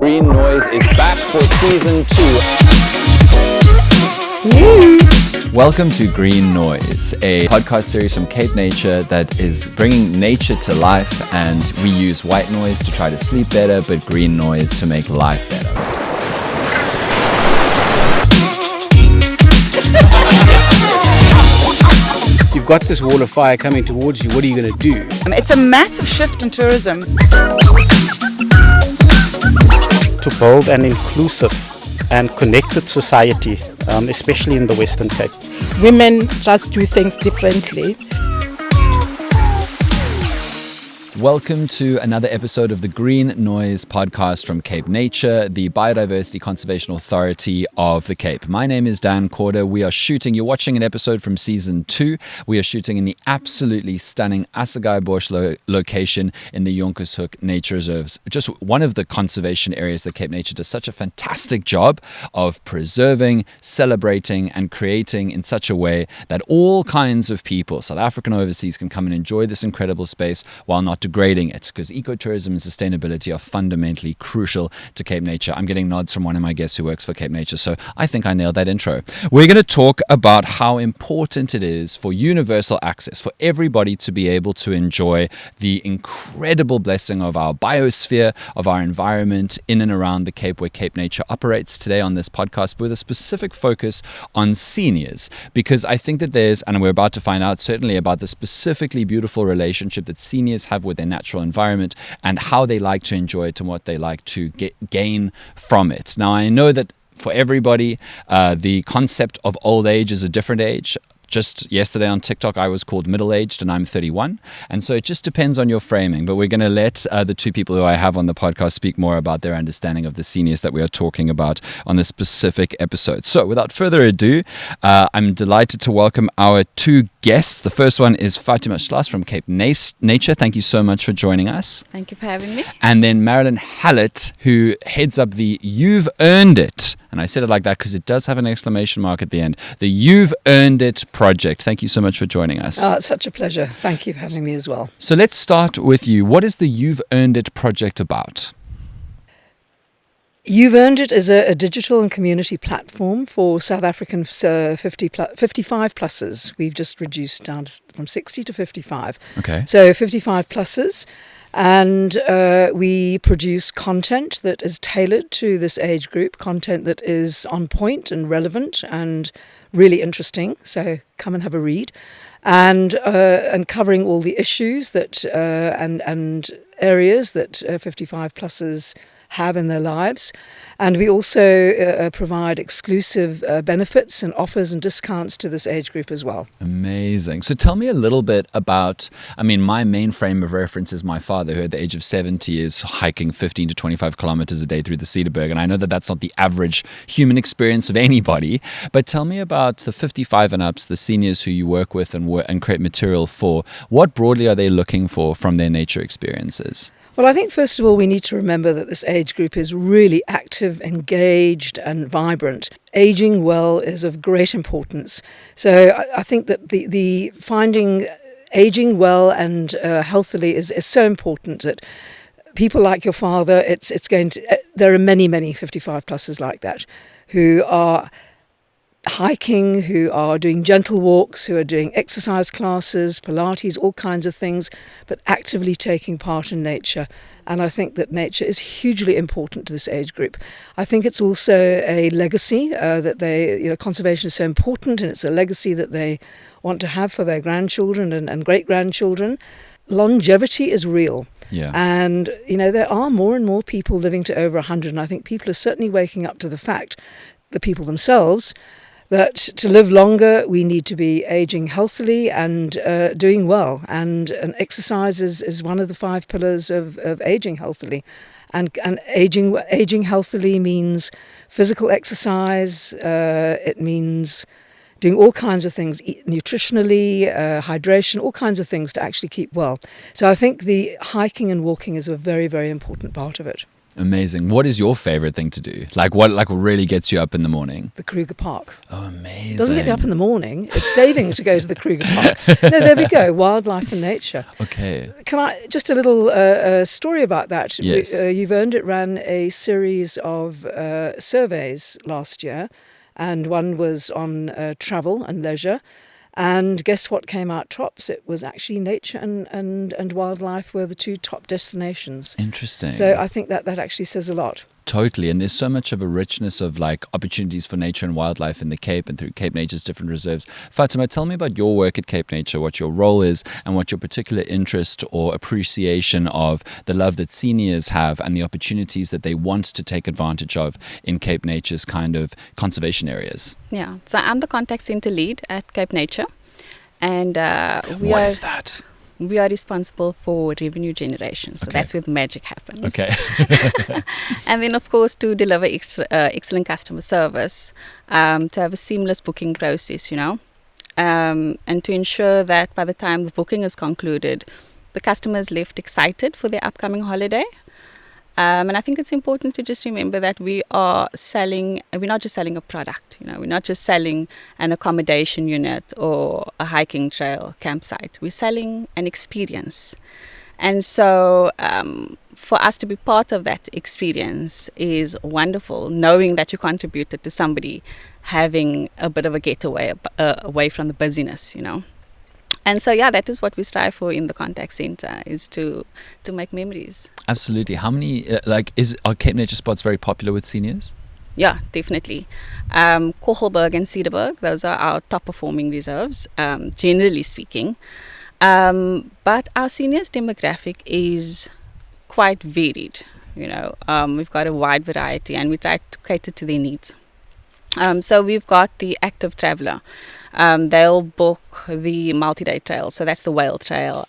Green Noise is back for season 2. Welcome to Green Noise, a podcast series from CapeNature that is bringing nature to life, and we use white noise to try to sleep better, but green noise to make life better. You've got this wall of fire coming towards you. What are you going to do? It's a massive shift in tourism. To build an inclusive and connected society, especially in the Western Cape. Women just do things differently. Welcome to another episode of the Green Noise podcast from CapeNature, the Biodiversity Conservation Authority of the Cape. My name is Dan Corder. You're watching an episode from season 2. We are shooting in the absolutely stunning Assegai location in the Jonkershoek Nature Reserves. Just one of the conservation areas that CapeNature does such a fantastic job of preserving, celebrating, and creating in such a way that all kinds of people, South African and overseas, can come and enjoy this incredible space while not degrading it, because ecotourism and sustainability are fundamentally crucial to CapeNature. I'm getting nods from one of my guests who works for CapeNature, so I think I nailed that intro. We're going to talk about how important it is for universal access, for everybody to be able to enjoy the incredible blessing of our biosphere, of our environment in and around the Cape where CapeNature operates today on this podcast, with a specific focus on seniors, because I think that there's, and we're about to find out certainly about the specifically beautiful relationship that seniors have with their natural environment and how they like to enjoy it and what they like to gain from it. Now, I know that for everybody, the concept of old age is a different age. Just yesterday on TikTok, I was called middle-aged and I'm 31. And so it just depends on your framing. But we're going to let the two people who I have on the podcast speak more about their understanding of the seniors that we are talking about on this specific episode. So without further ado, I'm delighted to welcome our two guests. The first one is Fatima Schloss from CapeNature. Thank you so much for joining us. Thank you for having me. And then Marilyn Hallett, who heads up the You've Earned It. And I said it like that because it does have an exclamation mark at the end. The You've Earned It project. Thank you so much for joining us. Oh, it's such a pleasure. Thank you for having me as well. So let's start with you. What is the You've Earned It project about? You've Earned It is a digital and community platform for South African 55 pluses. We've just reduced down from 60 to 55. Okay. So 55 pluses. And we produce content that is tailored to this age group, content that is on point and relevant and really interesting. So come and have a read, and covering all the issues that and areas that 55 pluses have in their lives. And we also provide exclusive benefits and offers and discounts to this age group as well. Amazing. So tell me a little bit about, my main frame of reference is my father, who at the age of 70 is hiking 15 to 25 kilometers a day through the Cedarburg. And I know that that's not the average human experience of anybody, but tell me about the 55 and ups, the seniors who you work with and create material for. What broadly are they looking for from their nature experiences? Well, I think first of all, we need to remember that this age group is really active, engaged and vibrant. Aging well is of great importance. So I think that the finding aging well and healthily is so important that people like your father, there are many 55 pluses like that who are hiking, who are doing gentle walks, who are doing exercise classes, Pilates, all kinds of things, but actively taking part in nature. And I think that nature is hugely important to this age group. I think it's also a legacy that conservation is so important, and it's a legacy that they want to have for their grandchildren and great-grandchildren. Longevity is real. Yeah. And, there are more and more people living to over 100, and I think people are certainly waking up to the fact, the people themselves, that to live longer, we need to be aging healthily and doing well. And exercise is one of the 5 pillars of aging healthily. And aging healthily means physical exercise. It means doing all kinds of things, nutritionally, hydration, all kinds of things to actually keep well. So I think the hiking and walking is a very, very important part of it. Amazing. What is your favorite thing to do? Like what really gets you up in the morning? The Kruger Park. Oh, amazing. Doesn't get me up in the morning. It's saving to go to the Kruger Park. No, there we go. Wildlife and nature. Okay. Can I just a little story about that? Yes. You've Earned It ran a series of surveys last year, and one was on travel and leisure. And guess what came out tops? It was actually nature and wildlife were the two top destinations. Interesting. So I think that actually says a lot. Totally. And there's so much of a richness of like opportunities for nature and wildlife in the Cape and through CapeNature's different reserves. Fatima, tell me about your work at CapeNature, what your role is and what your particular interest or appreciation of the love that seniors have and the opportunities that they want to take advantage of in CapeNature's kind of conservation areas. Yeah, so I'm the contact center lead at CapeNature, and What is that? we are responsible for revenue generation. So Okay. that's where the magic happens. Okay. And then, of course, to deliver excellent customer service, to have a seamless booking process, and to ensure that by the time the booking is concluded, the customer is left excited for their upcoming holiday. And I think it's important to just remember that we're not just selling a product, we're not just selling an accommodation unit or a hiking trail campsite. We're selling an experience. And so for us to be part of that experience is wonderful, knowing that you contributed to somebody having a bit of a getaway away from the busyness, And so, that is what we strive for in the contact center, is to make memories. Absolutely. How many, are CapeNature spots very popular with seniors? Yeah, definitely. Kochelberg and Cedarburg, those are our top performing reserves, generally speaking. But our seniors demographic is quite varied. We've got a wide variety and we try to cater to their needs. So we've got the active traveller. They'll book the multi-day trail. So that's the Whale Trail,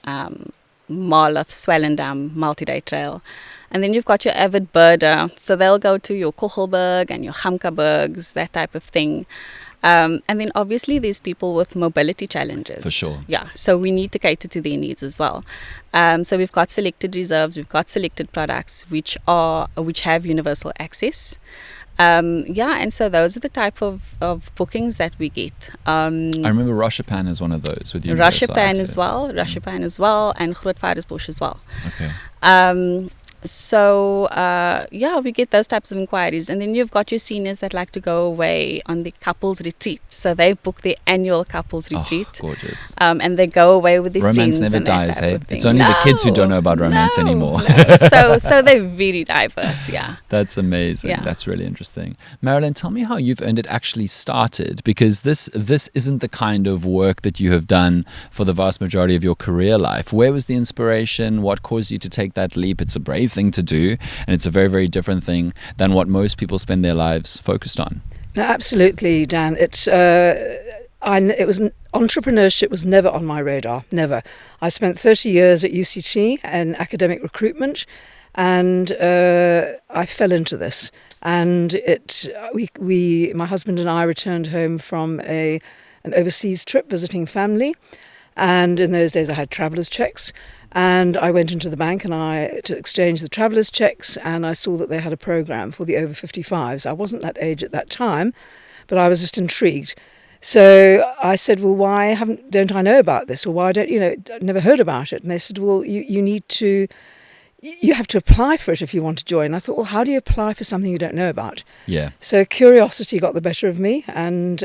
Marloth, Swellendam multi-day trail. And then you've got your avid birder. So they'll go to your Kochelberg and your Gamkabergs, that type of thing. And then obviously there's people with mobility challenges. For sure. Yeah, so we need to cater to their needs as well. So we've got selected reserves, we've got selected products which have universal access. And so those are the type of bookings that we get. I remember Roshapan is one of those with universal Roshapan access. as well, and Grootvaardersbosch as well. Okay. So we get those types of inquiries. And then you've got your seniors that like to go away on the couples retreat. So they book their annual couples retreat. Oh, gorgeous. And they go away with their Romance friends. never and that dies, type hey? of thing. It's only the kids who don't know about romance anymore. No. So they're very diverse, yeah. That's amazing. Yeah. That's really interesting. Marilyn, tell me how You've Earned It actually started, because this isn't the kind of work that you have done for the vast majority of your career life. Where was the inspiration? What caused you to take that leap? It's a brave thing to do, and it's a very, very different thing than what most people spend their lives focused on. No, absolutely, Dan. Entrepreneurship was never on my radar, never. I spent 30 years at UCT in academic recruitment, and I fell into this. And my husband and I returned home from an overseas trip visiting family, and in those days I had traveller's checks. And I went into the bank to exchange the traveller's checks, and I saw that they had a program for the over 55s. I wasn't that age at that time, but I was just intrigued. So I said, well, why don't I know about this? Or why I've never heard about it. And they said, well, you have to apply for it if you want to join. I thought, well, how do you apply for something you don't know about? Yeah. So curiosity got the better of me, and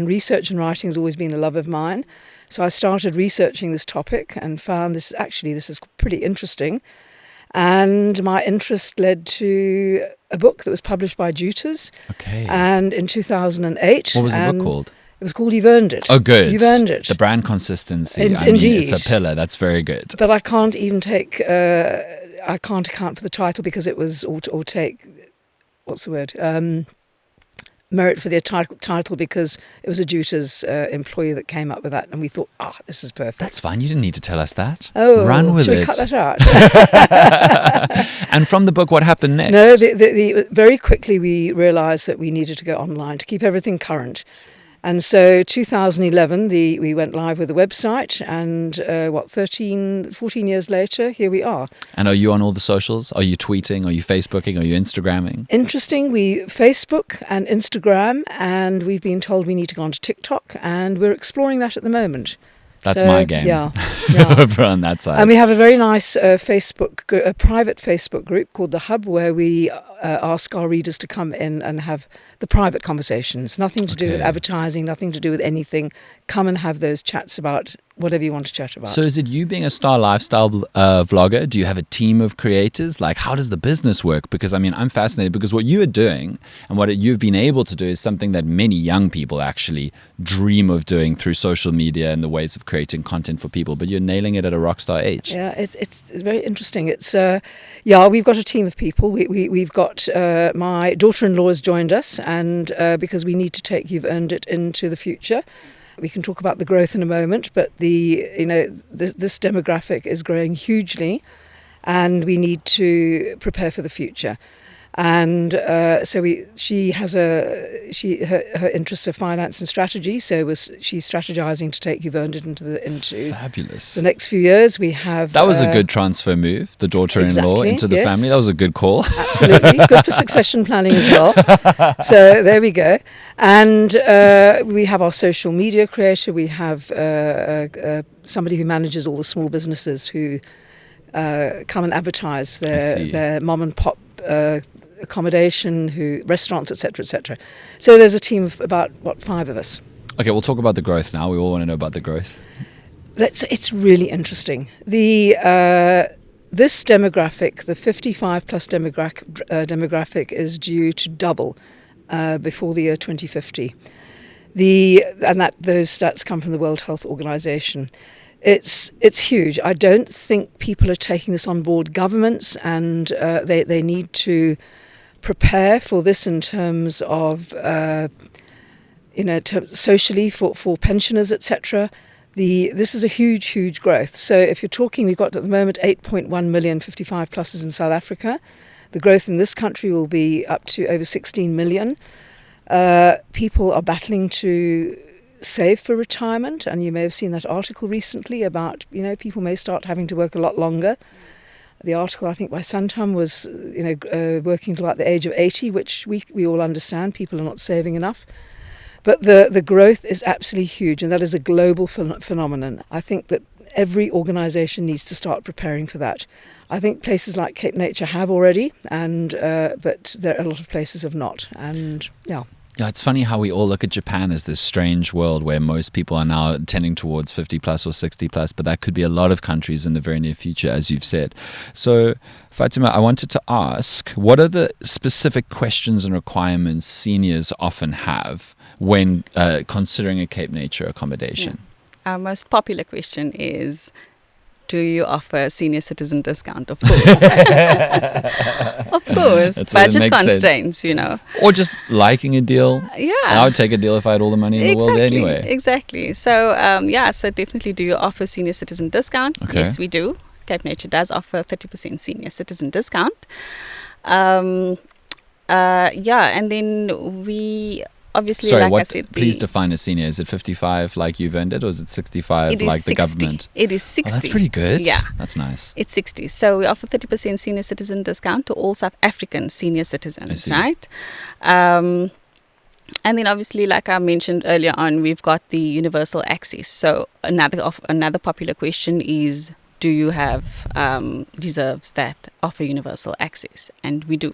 research and writing has always been a love of mine. So I started researching this topic and found this is pretty interesting. And my interest led to a book that was published by Juters. Okay. And in 2008. What was the book called? It was called You've Earned It. Oh, good. You've Earned It. The brand consistency. Indeed. It's a pillar. That's very good. But I can't even I can't account for the title because it was, or take, what's the word? Merit for the title because it was a Juters employee that came up with that, and we thought, this is perfect. That's fine. You didn't need to tell us that. Oh, run with should it. we cut that out? And from the book, what happened next? No, very quickly we realised that we needed to go online to keep everything current. And so 2011, we went live with the website, and 14 years later, here we are. And are you on all the socials? Are you tweeting? Are you Facebooking? Are you Instagramming? Interesting, we Facebook and Instagram, and we've been told we need to go on to TikTok, and we're exploring that at the moment. That's So, my game. Yeah. Over on that side. And we have a very nice a private Facebook group called The Hub, where we ask our readers to come in and have the private conversations. Nothing to do with advertising, nothing to do with anything. Come and have those chats about whatever you want to chat about. So is it you being a star lifestyle vlogger? Do you have a team of creators? Like, how does the business work? Because, I mean, I'm fascinated because what you are doing and what you've been able to do is something that many young people actually dream of doing through social media and the ways of creating content for people, but you're nailing it at a rock star age. Yeah, it's very interesting. It's we've got a team of people. We've got my daughter-in-law has joined us, and because we need to take You've Earned It into the future. We can talk about the growth in a moment, but this demographic is growing hugely, and we need to prepare for the future. And so she has her interests are finance and strategy. So she's strategizing to take You've Earned It into Fabulous. the next few years. We have That was a good transfer move, the daughter-in-law Exactly, into the yes. family. That was a good call. Absolutely. Good for succession planning as well. So there we go. And we have our social media creator. We have somebody who manages all the small businesses who come and advertise their mom and pop accommodation, restaurants, etc., etc. So there's a team of about 5 of us. Okay, we'll talk about the growth now. We all want to know about the growth. It's really interesting. This demographic, the 55 plus demographic, is due to double before the year 2050. Those stats come from the World Health Organization. It's huge. I don't think people are taking this on board. Governments and they need to prepare for this in terms of socially for pensioners, etc. This is a huge growth. So if you're talking, we've got at the moment 8.1 million 55 pluses in South Africa. The growth in this country will be up to over 16 million. People are battling to save for retirement, and you may have seen that article recently about people may start having to work a lot longer. The article, I think, by Santam was working till about the age of 80, which we all understand people are not saving enough. But the growth is absolutely huge, and that is a global phenomenon. I think that every organisation needs to start preparing for that. I think places like CapeNature have already, but there are a lot of places have not. And yeah. Yeah, it's funny how we all look at Japan as this strange world where most people are now tending towards 50 plus or 60 plus, but that could be a lot of countries in the very near future, as you've said. So, Fatima, I wanted to ask, what are the specific questions and requirements seniors often have when considering a CapeNature accommodation? Yeah. Our most popular question is, do you offer senior citizen discount? Of course. Of course. Budget constraints, Or just liking a deal. Yeah. I would take a deal if I had all the money in the world anyway. Exactly. So, so definitely, do you offer senior citizen discount? Okay. Yes, we do. CapeNature does offer 30% senior citizen discount. And then we... Obviously, Sorry, I said... Please define a senior. Is it 55 like You've Earned It, or is it 65 like 60. The government? It is 60. Oh, that's pretty good. Yeah. That's nice. It's 60. So we offer 30% senior citizen discount to all South African senior citizens, right? And then obviously, like I mentioned earlier on, we've got the universal access. So another popular question is, do you have reserves that offer universal access? And we do.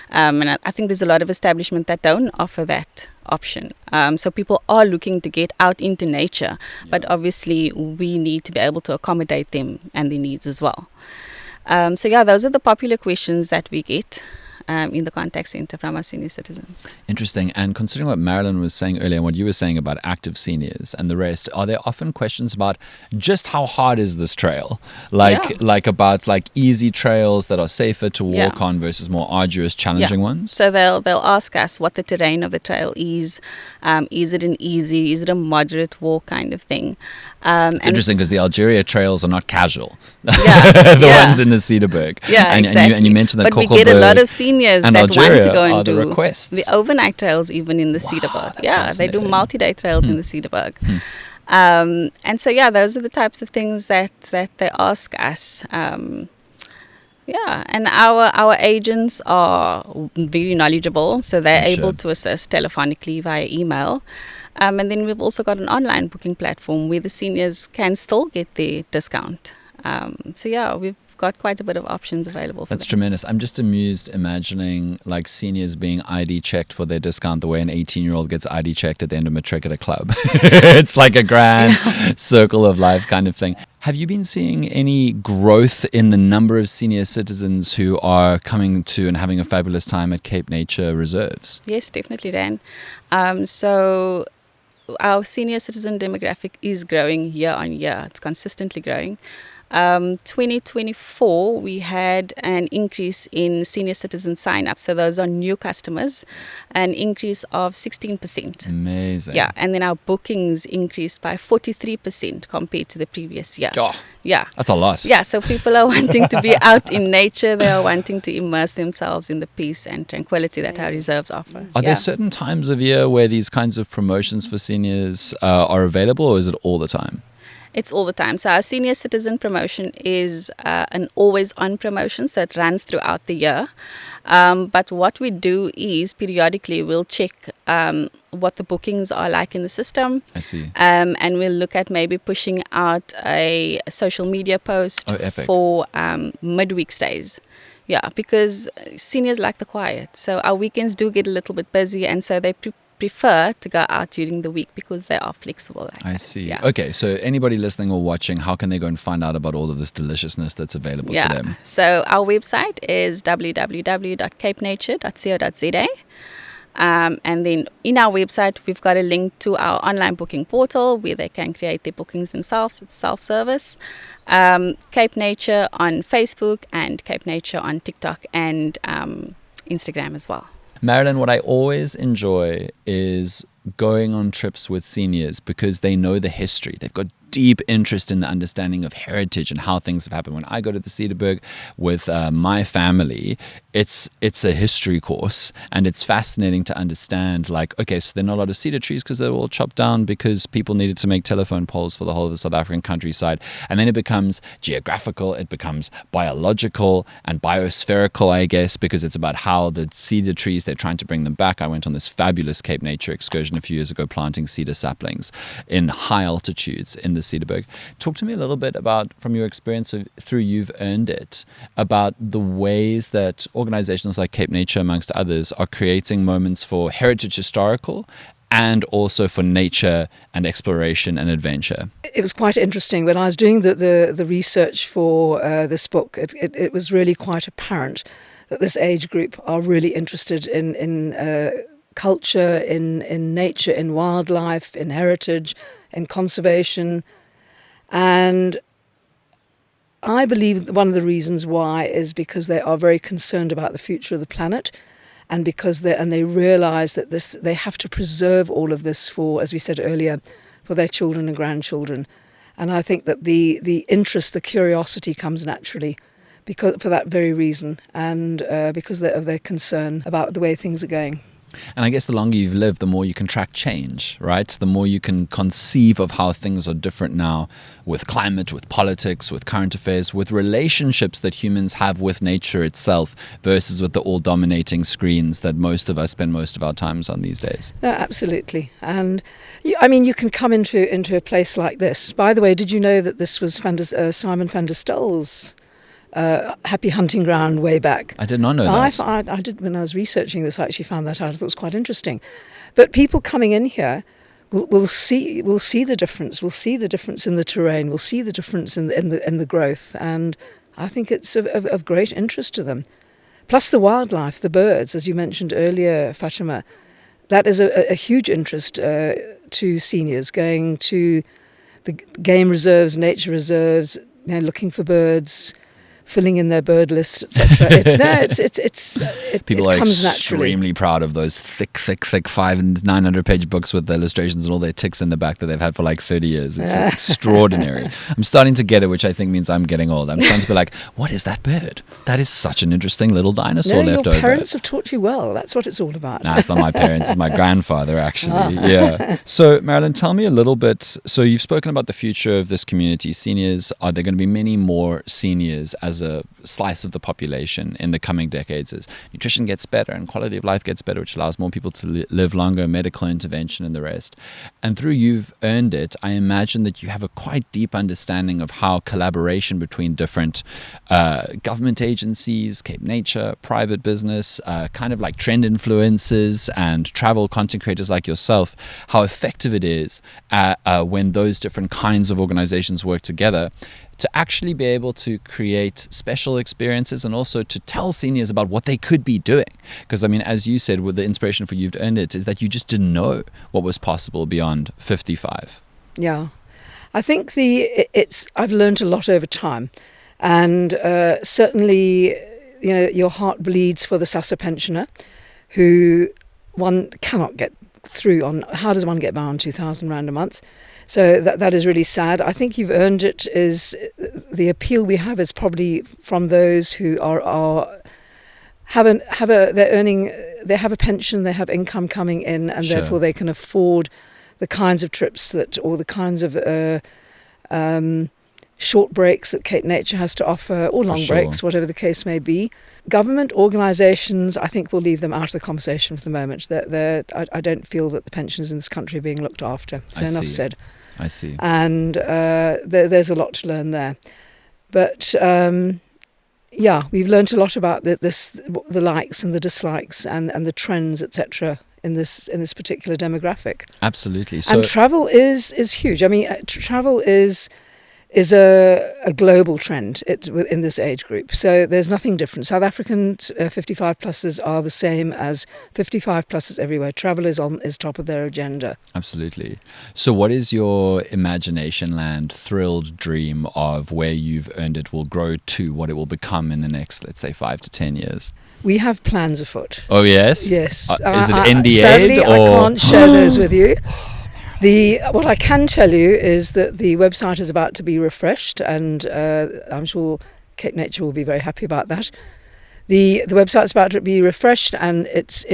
And I think there's a lot of establishments that don't offer that option. So people are looking to get out into nature, but obviously we need to be able to accommodate them and their needs as well. Those are the popular questions that we get in the contact center from our senior citizens. Interesting. And considering what Marilyn was saying earlier and what you were saying about active seniors and the rest, are there often questions about just how hard is this trail? About easy trails that are safer to walk on versus more arduous, challenging ones? So they'll ask us what the terrain of the trail is. Is it an easy, is it a moderate walk kind of thing? It's interesting because the Algeria trails are not casual. Yeah, the ones in the Cedarburg. Yeah, and exactly. And you mentioned that But we get a lot of seniors seniors And that want Algeria to go and are the do requests. the overnight trails even in the Cedarburg. that's Yeah, they do fascinating. multi-day trails in the Cedarburg. And so, yeah, those are the types of things that they ask us. Yeah, and our agents are very knowledgeable, so they're I'm able sure. to assist telephonically via email. And then we've also got an online booking platform where the seniors can still get their discount. So yeah, we've got quite a bit of options available for That's them. tremendous. I'm just amused imagining like seniors being ID checked for their discount the way an 18-year-old gets ID checked at the end of matric at a club. It's like a grand circle of life kind of thing. Have you been seeing any growth in the number of senior citizens who are coming to and having a fabulous time at CapeNature reserves? Yes, definitely, Dan. So our senior citizen demographic is growing year on year. It's consistently growing. 2024, we had an increase in senior citizen sign-ups. So those are new customers, an increase of 16%. Amazing. Yeah, and then our bookings increased by 43% compared to the previous year. Oh, Yeah. that's a lot. Yeah, so people are wanting to be out in nature. They are wanting to immerse themselves in the peace and tranquility that our reserves offer. Are there certain times of year where these kinds of promotions for seniors are available, or is it all the time? It's all the time. So our senior citizen promotion is an always-on promotion, so it runs throughout the year. But what we do is periodically we'll check what the bookings are like in the system. I see. And we'll look at maybe pushing out a social media post for midweek stays. Yeah, because seniors like the quiet. So our weekends do get a little bit busy, and so they prefer to go out during the week because they are flexible. Like I that. see. Yeah. Okay, so anybody listening or watching, how can they go and find out about all of this deliciousness that's available to them? So our website is www.capenature.co.za. And then in our website, we've got a link to our online booking portal where they can create their bookings themselves. It's self-service. CapeNature on Facebook and CapeNature on TikTok and Instagram as well. Marilyn, what I always enjoy is going on trips with seniors because they know the history. They've got deep interest in the understanding of heritage and how things have happened. When I go to the Cedarburg with my family, it's a history course, and it's fascinating to understand, like, okay, so there are not a lot of cedar trees because they're all chopped down because people needed to make telephone poles for the whole of the South African countryside. And then it becomes geographical, it becomes biological and biospherical, I guess, because it's about how the cedar trees, they're trying to bring them back. I went on this fabulous CapeNature excursion a few years ago planting cedar saplings in high altitudes in the Cedarburg. Talk to me a little bit about, from your experience through You've Earned It, about the ways that organizations like CapeNature, amongst others, are creating moments for heritage historical and also for nature and exploration and adventure. It was quite interesting. When I was doing the research for this book, it was really quite apparent that this age group are really interested in culture, in nature, in wildlife, in heritage, in conservation. And I believe one of the reasons why is because they are very concerned about the future of the planet, and because they realise that they have to preserve all of this for, as we said earlier, for their children and grandchildren. And I think that the interest, the curiosity comes naturally because for that very reason, and because of their concern about the way things are going. And I guess the longer you've lived, the more you can track change, right? The more you can conceive of how things are different now with climate, with politics, with current affairs, with relationships that humans have with nature itself versus with the all-dominating screens that most of us spend most of our times on these days. No, absolutely. And you can come into a place like this. By the way, did you know that this was Simon van der Stel's happy hunting ground way back? I did not know that. I did, when I was researching this, I actually found that out. I thought it was quite interesting. But people coming in here will see the difference. We'll see the difference in the terrain. We'll see the difference in the growth. And I think it's of great interest to them. Plus the wildlife, the birds, as you mentioned earlier, Fatima. That is a huge interest to seniors, going to the game reserves, nature reserves, looking for birds, filling in their bird list, etc. People are comes naturally. extremely proud of those thick 500 and 900 page books with the illustrations and all their ticks in the back that they've had for like 30 years. It's extraordinary. I'm starting to get it, which I think means I'm getting old. I'm starting to be like, what is that bird? That is such an interesting little dinosaur No, left your over. parents have taught you well. That's what it's all about. Nah, it's not my parents. It's my grandfather, actually. Yeah. So, Marilyn, tell me a little bit. So you've spoken about the future of this community. Seniors, are there going to be many more seniors as a slice of the population in the coming decades as nutrition gets better and quality of life gets better, which allows more people to live longer, medical intervention and the rest. And through You've Earned It, I imagine that you have a quite deep understanding of how collaboration between different government agencies, CapeNature, private business, kind of like trend influencers and travel content creators like yourself, how effective it is when those different kinds of organizations work together to actually be able to create special experiences and also to tell seniors about what they could be doing. Because, I mean, as you said, with the inspiration for You've Earned It is that you just didn't know what was possible beyond 55. Yeah. I think I've learned a lot over time. And certainly, your heart bleeds for the SASSA pensioner who one cannot get through on. How does one get by on 2,000 rand a month? So that is really sad. I think You've Earned It is the appeal we have is probably from those who they have a pension, they have income coming in, and Sure. therefore they can afford the kinds of trips or the kinds of short breaks that CapeNature has to offer, or long breaks, whatever the case may be. Government organisations, I think, will leave them out of the conversation for the moment. I don't feel that the pensioners in this country are being looked after. So enough said. I see. And there's a lot to learn there. But we've learnt a lot about the likes and the dislikes and the trends, etc. in this particular demographic. Absolutely. And travel is huge. I mean, travel is a global trend in this age group. So there's nothing different. South African 55 pluses are the same as 55 pluses everywhere. Travel is top of their agenda. Absolutely. So what is your imagination land thrilled dream of where You've Earned It will grow to, what it will become in the next, let's say, 5 to 10 years? We have plans afoot. Oh, yes? Yes. Is it NDA'd sadly, or? I can't share those with you. What I can tell you is that the website is about to be refreshed, and I'm sure CapeNature will be very happy about that. The website's about to be refreshed, and it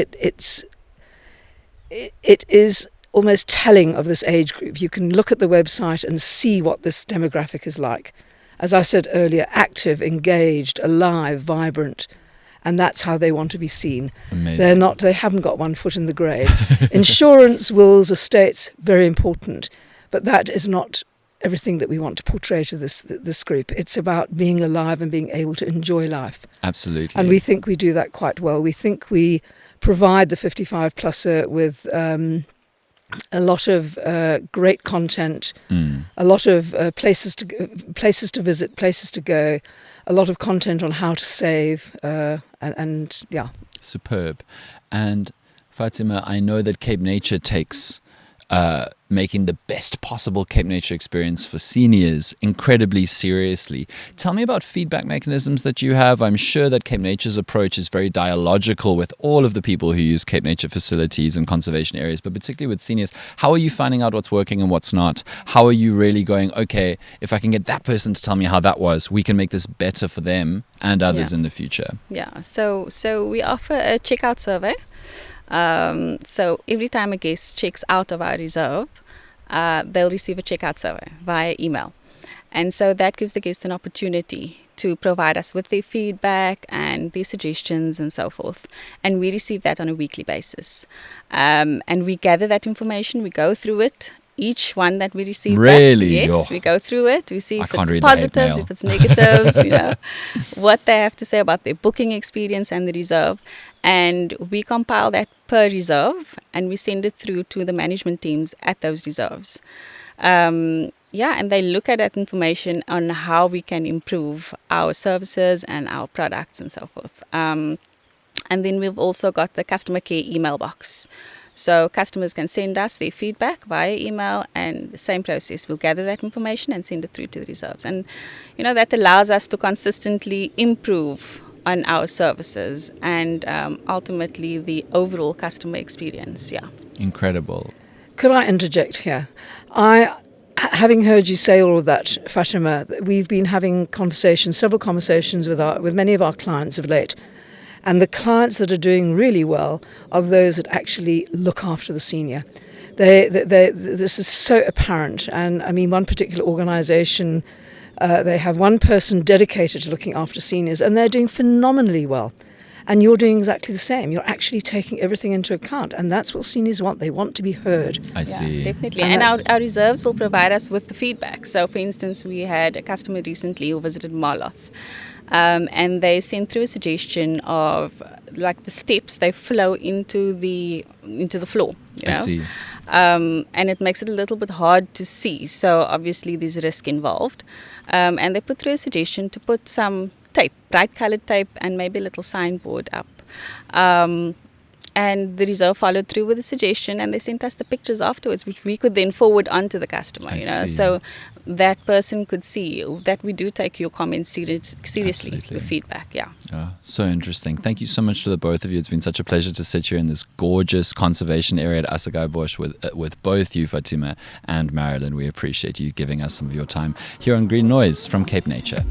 is almost telling of this age group. You can look at the website and see what this demographic is like. As I said earlier, active, engaged, alive, vibrant. And that's how they want to be seen. Amazing. They haven't got one foot in the grave. Insurance, wills, estates, very important. But that is not everything that we want to portray to this group. It's about being alive and being able to enjoy life. Absolutely. And we think we do that quite well. We think we provide the 55-pluser with a lot of great content, a lot of places to visit, places to go, a lot of content on how to save, and yeah. Superb. And Fatima, I know that CapeNature takes making the best possible CapeNature experience for seniors incredibly seriously. Tell me about feedback mechanisms that you have. I'm sure that CapeNature's approach is very dialogical with all of the people who use CapeNature facilities and conservation areas, but particularly with seniors. How are you finding out what's working and what's not? How are you really going, okay, if I can get that person to tell me how that was, we can make this better for them and others in the future? Yeah, so we offer a checkout survey. So every time a guest checks out of our reserve, they'll receive a checkout survey via email. And so that gives the guest an opportunity to provide us with their feedback and their suggestions and so forth. And we receive that on a weekly basis. And we gather that information, we go through it. Each one that we receive Really? back, yes, we go through it. We see I if can't it's read the hate positives, mail. if it's negatives, what they have to say about their booking experience and the reserve. And we compile that per reserve and we send it through to the management teams at those reserves. And they look at that information on how we can improve our services and our products and so forth. And then we've also got the customer care email box. So customers can send us their feedback via email, and the same process. We'll gather that information and send it through to the reserves. And, that allows us to consistently improve on our services and ultimately the overall customer experience. Yeah. Incredible. Could I interject here? Having heard you say all of that, Fatima, we've been having several conversations with many of our clients of late. And the clients that are doing really well are those that actually look after the senior. This is so apparent. And I mean, one particular organisation, they have one person dedicated to looking after seniors, and they're doing phenomenally well. And you're doing exactly the same. You're actually taking everything into account. And that's what seniors want. They want to be heard. I see. Definitely. And our reserves will provide us with the feedback. So, for instance, we had a customer recently who visited Marloth. And they sent through a suggestion of like the steps they flow into the floor. I see. And it makes it a little bit hard to see. So obviously there's risk involved. And they put through a suggestion to put some tape, bright colored tape, and maybe a little signboard up. And the reserve followed through with the suggestion, and they sent us the pictures afterwards, which we could then forward on to the customer. I see. So that person could see that we do take your comments seriously, Absolutely. your feedback. Yeah. So interesting. Thank you so much to the both of you. It's been such a pleasure to sit here in this gorgeous conservation area at Assegai-Bosch with both you, Fatima, and Marilyn. We appreciate you giving us some of your time here on Green Noise from CapeNature.